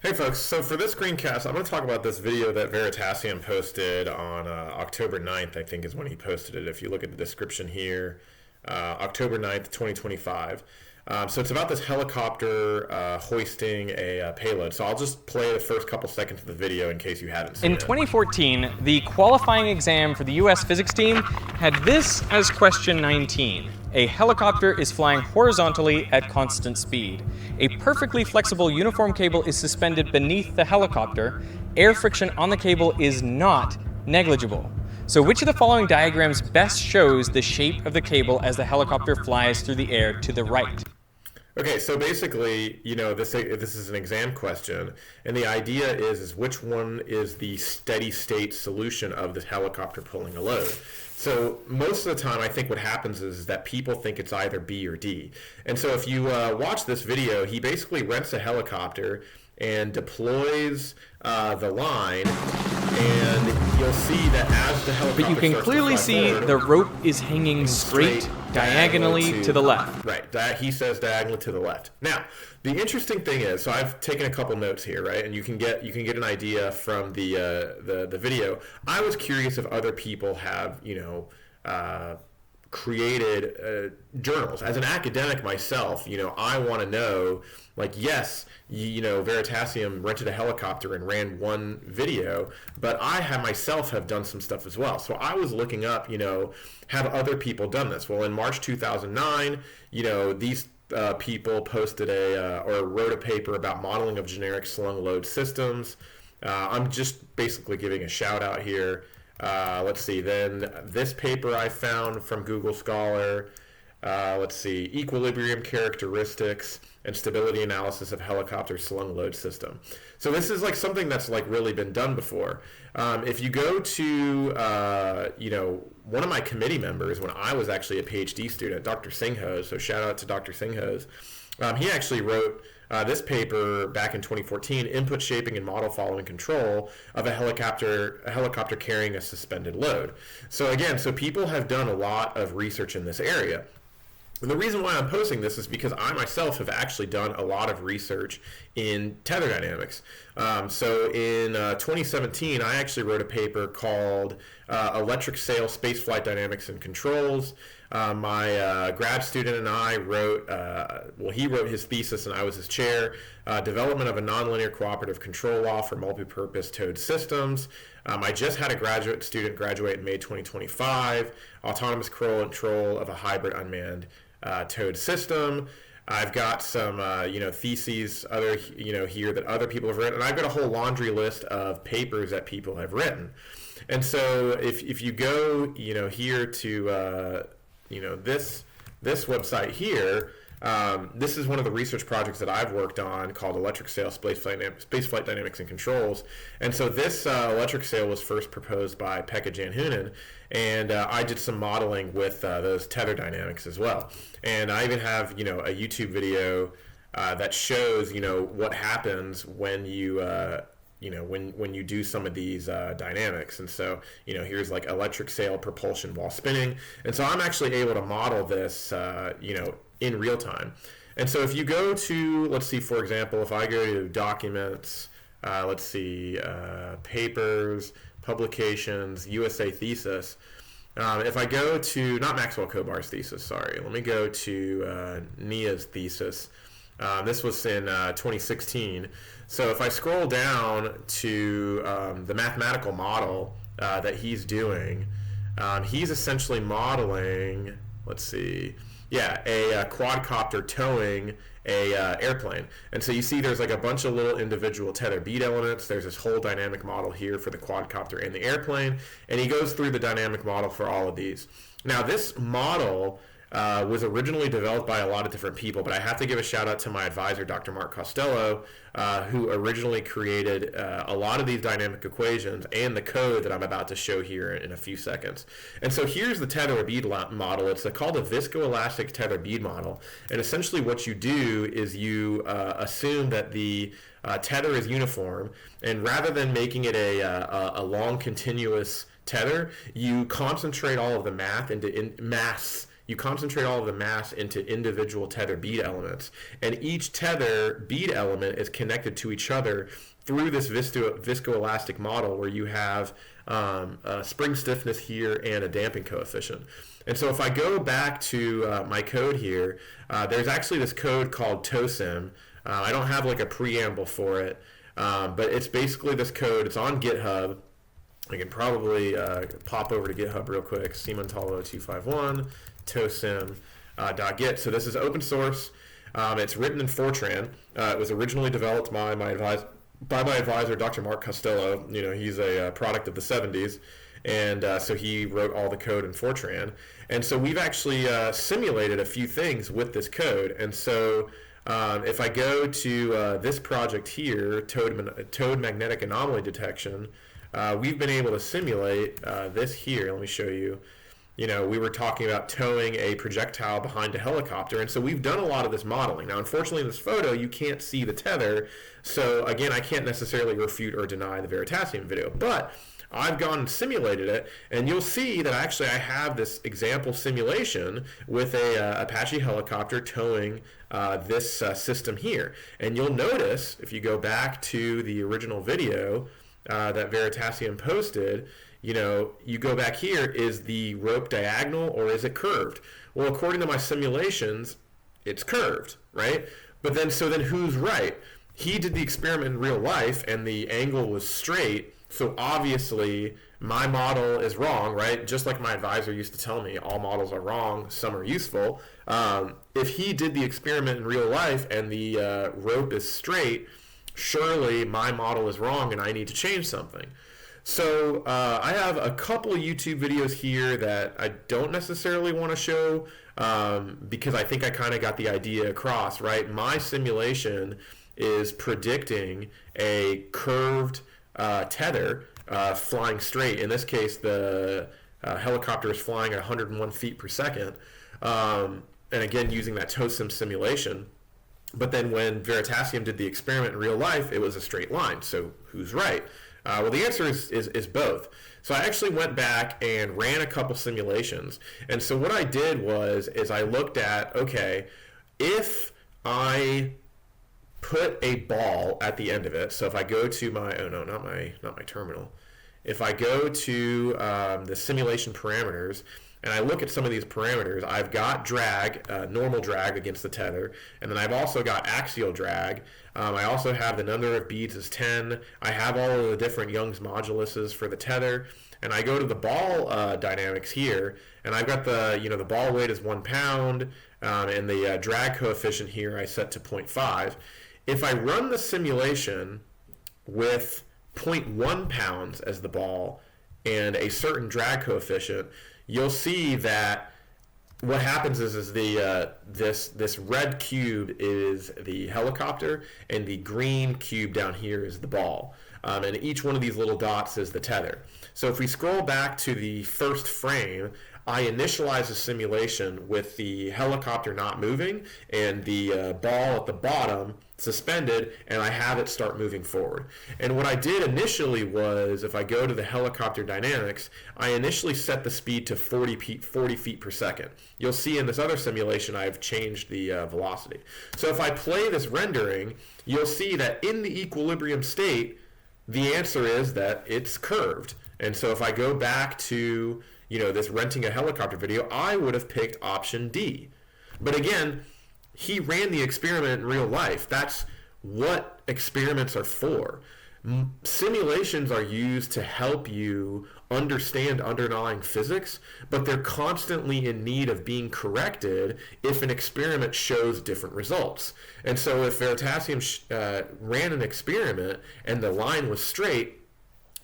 Hey folks, so for this screencast, I'm going to talk about this video that Veritasium posted on October 9th, I think is when he posted it. If you look at the description here, October 9th, 2025. So it's about this helicopter hoisting a payload. So I'll just play the first couple seconds of the video in case you haven't seen In it. 2014, the qualifying exam for the US physics team had this as question 19. A helicopter is flying horizontally at constant speed. A perfectly flexible uniform cable is suspended beneath the helicopter. Air friction on the cable is not negligible. So which of the following diagrams best shows the shape of the cable as the helicopter flies through the air to the right? Okay, so basically, this is an exam question, and the idea is which one is the steady state solution of this helicopter pulling a load. So most of the time, I think what happens is that people think it's either B or D. And so if you watch this video, he basically rents a helicopter and deploys the line, and you'll see that as the helicopter But you can starts to clearly fly see forward, the rope is hanging straight diagonally to the left. Right, he says diagonally to the left. Now, the interesting thing is, so I've taken a couple notes here, right, and you can get an idea from the video. I was curious if other people have created journals. As an academic myself, I want to know, like, yes, Veritasium rented a helicopter and ran one video, but I myself have done some stuff as well. So I was looking up, have other people done this? Well, in March 2009, these people posted or wrote a paper about modeling of generic slung load systems. I'm just basically giving a shout out here. Let's see, then this paper I found from Google Scholar, let's see, equilibrium characteristics and stability analysis of helicopter slung load system. So this is like something that's like really been done before. If you go to, one of my committee members when I was actually a PhD student, Dr. Singhose, so shout out to Dr. Singhose, he actually wrote this paper back in 2014, Input Shaping and Model Following Control of a helicopter carrying a suspended load. So again, people have done a lot of research in this area. And the reason why I'm posting this is because I myself have actually done a lot of research in tether dynamics. So in 2017, I actually wrote a paper called Electric Sail Spaceflight Dynamics and Controls. My grad student and I wrote, he wrote his thesis and I was his chair, development of a nonlinear cooperative control law for multipurpose towed systems. I just had a graduate student graduate in May 2025, autonomous control of a hybrid unmanned towed system. I've got some, theses here that other people have written, and I've got a whole laundry list of papers that people have written. And so if you go, here to, this website here, this is one of the research projects that I've worked on called Electric Sail Spaceflight Dynamics and Controls. And so this electric sail was first proposed by Pekka Janhunen, and I did some modeling with those tether dynamics as well. And I even have, a YouTube video that shows, what happens when you when you do some of these dynamics. And so, here's like electric sail propulsion while spinning. And so I'm actually able to model this, in real time. And so if you go to, let's see, for example, if I go to documents, let's see, papers, publications, USA thesis, if I go to, not Maxwell Kobar's thesis, sorry, let me go to Nia's thesis. This was in 2016. So if I scroll down to the mathematical model that he's doing, he's essentially modeling, let's see, a quadcopter towing a airplane. And so you see there's like a bunch of little individual tether bead elements. There's this whole dynamic model here for the quadcopter and the airplane. And he goes through the dynamic model for all of these. Now this model was originally developed by a lot of different people, but I have to give a shout out to my advisor, Dr. Mark Costello, who originally created a lot of these dynamic equations and the code that I'm about to show here in a few seconds. And so here's the tether bead model. It's called a viscoelastic tether bead model. And essentially what you do is you assume that the tether is uniform, and rather than making it a long continuous tether, you concentrate all of the mass you concentrate all of the mass into individual tether bead elements. And each tether bead element is connected to each other through this viscoelastic model where you have a spring stiffness here and a damping coefficient. And so if I go back to my code here, there's actually this code called TOSIM. I don't have like a preamble for it, but it's basically this code. It's on GitHub. I can probably pop over to GitHub real quick. Cmontalo251 tosim.git. So this is open source. It's written in Fortran. It was originally developed by my advisor, Dr. Mark Costello. You know, he's a product of the 70s. And so he wrote all the code in Fortran. And so we've actually simulated a few things with this code. And so if I go to this project here, Toad Magnetic Anomaly Detection, we've been able to simulate this here. Let me show you. You know, we were talking about towing a projectile behind a helicopter, and so we've done a lot of this modeling. Now, unfortunately, in this photo, you can't see the tether, so again, I can't necessarily refute or deny the Veritasium video, but I've gone and simulated it, and you'll see that actually I have this example simulation with a Apache helicopter towing this system here. And you'll notice, if you go back to the original video that Veritasium posted, you know, you go back here, is the rope diagonal or is it curved? Well, according to my simulations, it's curved, right? But then, so then who's right? He did the experiment in real life and the angle was straight, so obviously my model is wrong, right? Just like my advisor used to tell me, all models are wrong, some are useful. If he did the experiment in real life and the rope is straight, surely my model is wrong and I need to change something. So I have a couple of YouTube videos here that I don't necessarily want to show because I think I kind of got the idea across, right? My simulation is predicting a curved tether flying straight. In this case, the helicopter is flying at 101 feet per second. And again, using that TOSIM simulation. But then when Veritasium did the experiment in real life, it was a straight line. So who's right? Well, the answer is both. So I actually went back and ran a couple simulations. And so what I did was I looked at, okay, if I put a ball at the end of it, so if I go to my, oh no, not my terminal. If I go to the simulation parameters, and I look at some of these parameters, I've got drag, normal drag against the tether, and then I've also got axial drag. I also have the number of beads as 10. I have all of the different Young's moduluses for the tether, and I go to the ball dynamics here, and I've got the, you know, the ball weight is 1 pound, and the drag coefficient here I set to 0.5. If I run the simulation with 0.1 pounds as the ball and a certain drag coefficient, you'll see that what happens is the this red cube is the helicopter and the green cube down here is the ball, and each one of these little dots is the tether. So if we scroll back to the first frame, I initialize the simulation with the helicopter not moving and the ball at the bottom suspended, and I have it start moving forward. And what I did initially was, if I go to the helicopter dynamics, I initially set the speed to 40 feet per second. You'll see in this other simulation I've changed the velocity. So if I play this rendering, you'll see that in the equilibrium state, the answer is that it's curved. And so if I go back to, you know, this renting a helicopter video, I would have picked option D. But again, he ran the experiment in real life. That's what experiments are for. Simulations are used to help you understand underlying physics, but they're constantly in need of being corrected if an experiment shows different results. And so if Veritasium ran an experiment and the line was straight,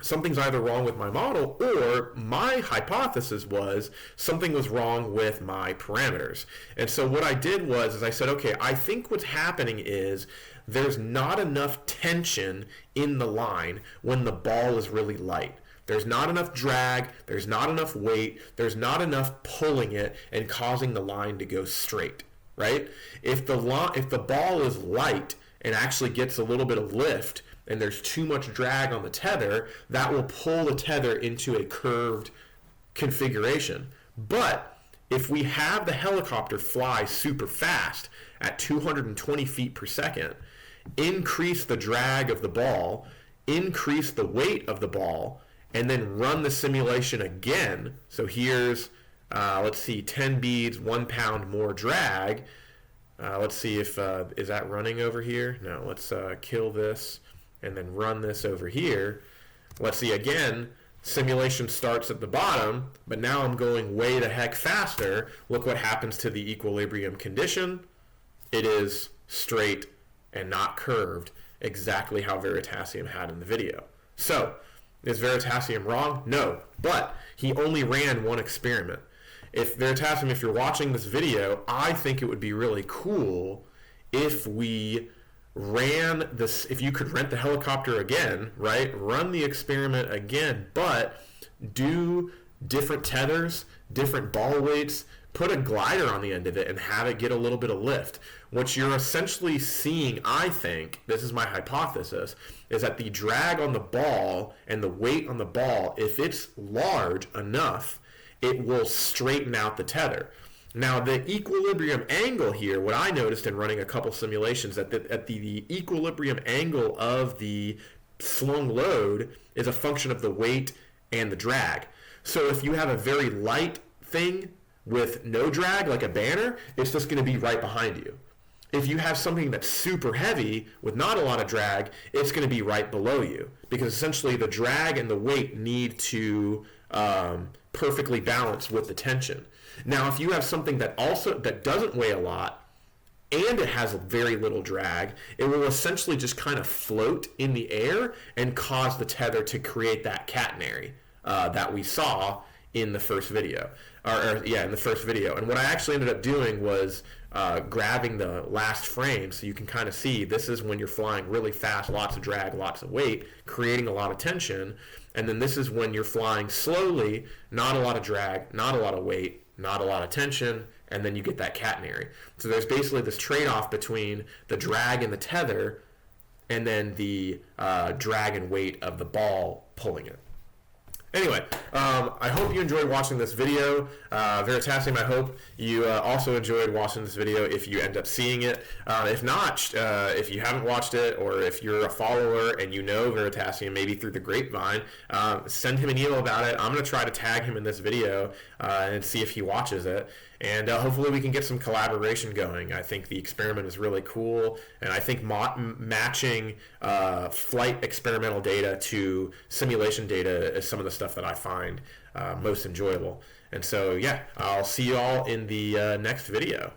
something's either wrong with my model, or my hypothesis was something was wrong with my parameters. And so what I did was I said, okay, I think what's happening is there's not enough tension in the line when the ball is really light. There's not enough drag, there's not enough weight, there's not enough pulling it and causing the line to go straight, right? If the ball is light and actually gets a little bit of lift, and there's too much drag on the tether, that will pull the tether into a curved configuration. But if we have the helicopter fly super fast at 220 feet per second, increase the drag of the ball, increase the weight of the ball, and then run the simulation again. So here's, let's see, 10 beads, 1 pound more drag. Let's see if, is that running over here? No, let's kill this and then run this over here. Let's see again, simulation starts at the bottom, but now I'm going way the heck faster. Look what happens to the equilibrium condition. It is straight and not curved, exactly how Veritasium had in the video. So, is Veritasium wrong? No, but he only ran one experiment. If Veritasium, if you're watching this video, I think it would be really cool if we ran this, if you could rent the helicopter again, right? Run the experiment again, but do different tethers, different ball weights, put a glider on the end of it and have it get a little bit of lift. What you're essentially seeing, I think, this is my hypothesis, is that the drag on the ball and the weight on the ball, if it's large enough, it will straighten out the tether. Now, the equilibrium angle here, what I noticed in running a couple simulations, at the equilibrium angle of the slung load is a function of the weight and the drag. So if you have a very light thing with no drag, like a banner, it's just going to be right behind you. If you have something that's super heavy with not a lot of drag, it's going to be right below you, because essentially the drag and the weight need to perfectly balance with the tension. Now, if you have something that doesn't weigh a lot and it has very little drag, it will essentially just kind of float in the air and cause the tether to create that catenary that we saw in the first video. In the first video. And what I actually ended up doing was grabbing the last frame, so you can kind of see this is when you're flying really fast, lots of drag, lots of weight, creating a lot of tension. And then this is when you're flying slowly, not a lot of drag, not a lot of weight, not a lot of tension, and then you get that catenary. So there's basically this trade-off between the drag and the tether, and then the drag and weight of the ball pulling it. Anyway, I hope you enjoyed watching this video. Veritasium, I hope you also enjoyed watching this video if you end up seeing it. If not, if you haven't watched it, or if you're a follower and you know Veritasium, maybe through the grapevine, send him an email about it. I'm going to try to tag him in this video and see if he watches it. And hopefully we can get some collaboration going. I think the experiment is really cool, and I think matching flight experimental data to simulation data is some of the stuff that I find most enjoyable. And so, yeah, I'll see you all in the next video.